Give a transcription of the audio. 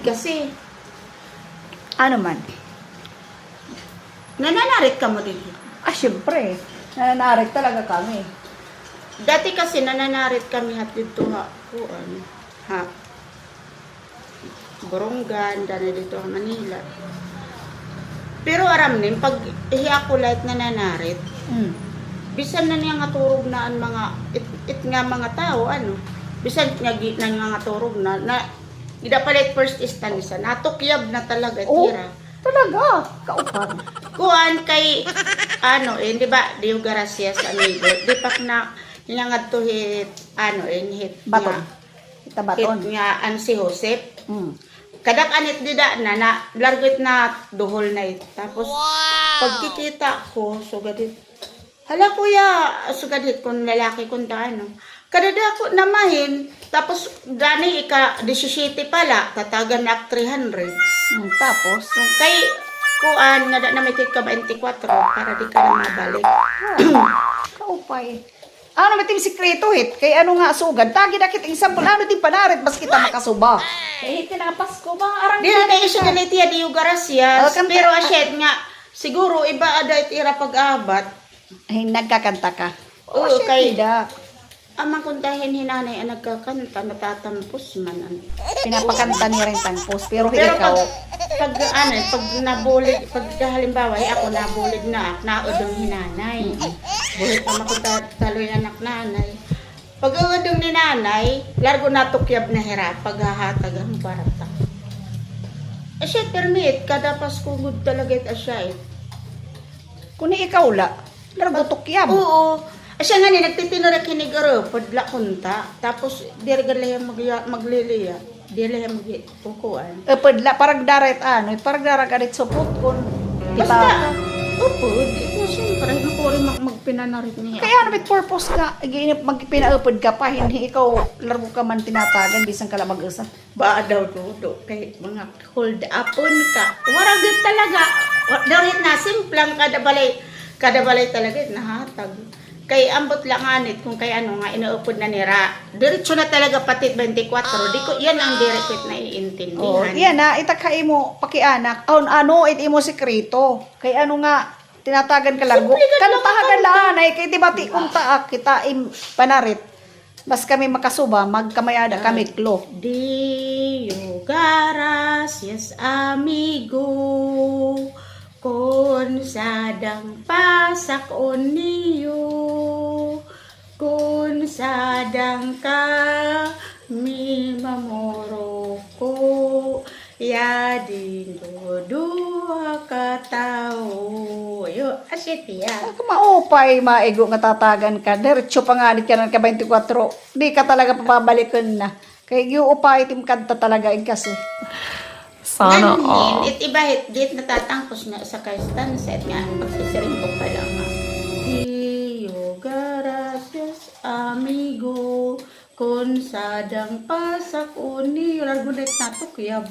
kasi. Ano man? Nananarit ka mo din. Syempre. Nananarik talaga kami. Dati kasi nananarit kami hat dito ha. Borongan, dana dito sa Manila. Pero aram nin, pag ihiya ko light nananarit, bisan na niya nga turog na ang mga, it nga mga tao, bisan nga nga turog na ida palit first instance, natukyab na talaga, tira. Talaga, kaupan. Kuan kay di ba, Dio Gracias amigo. Di pa na hinangad to hit hit Baton. Kita baton. Hit nga si Joseph. Kadak anit dida na largit na duhol na it. Tapos pagkikita ko sugadit. Hala kuya, sugadit kun lalaki kun kadada ko namahin. Tapos dani ika 17 pala, tatagan na 300. Tapos Kay kuan nga na may ka 24 para di ka na mabalik. kaupay. Ano ba ting sikreto hit? Kay ano nga sugad? Tagi na kiting sampol. Ano din panarit bas kita makasuba? Kay hit na Pasko ba? Arang Di na isyo ganiti ya Dio Gracias. Kanta- Pero asyet nga siguro iba adait ira pag-abat. Ay, nagkakanta ka. Oo, Kay kay amang kuntahin hinanay ang nagkakanta natatampos man. pinapakanta niya rin tangpos. Pero hindi Pero ikaw. pag nabulig, pag halimbawa ako nabulig na naudong hinanay. Bulit pa makunta taloy anak nanay. Pag udong ni nanay, largo natukyab na hirap paghahatag ang barata. Asya permit kada Pasko gud talaga it asya. Kung ikaw la, largutok yam. Oo. Asya nga ni nagtitinura kinigaro padla kunta. Tapos dirgala magliliya. Dili magpukuan. Padla, parang darat parang darat supot kun. Basta, di ko siyempre, nakuri magpinanarit niya. Kaya ano purpose ka? Magpinaupod ka pa, hindi ikaw largo ka man tinatagan, bisang ka lang mag-usa. Ba daw do, kay mga hold upon ka. Waragit talaga. Darit na, simplang kada balay talaga, nahatag. Kay ambot lang anit, kung kay nga, inaupod na nira. Diretso na talaga pati 24. Di ko, yan ang direct na iintindihan. Yan na, itakay mo, pakianak. It imo sekreto. Kay ano nga, tinatagan ka largo. Simple ka Kantahagan lang, kay di ba kung taak, kita panarit. Bas kami makasuba, magkamayada kami klo. Dio Gracias amigo con sadang pasak on niyo con sadang kami mamoro ko ya din dua katao yo asit ya. Kung maupay, maigo nga tatagan ka, diretso pangalit ka ng ka 24, di ka talaga papabalikan na. Kay yung upay, tim kanta talaga kasi. Sana all. It iba dit natatangkos na sa kaistan set nga magsisiring ko pa lang nga. Dio Gracias amigo con sadang pasak uni largo na natok yab.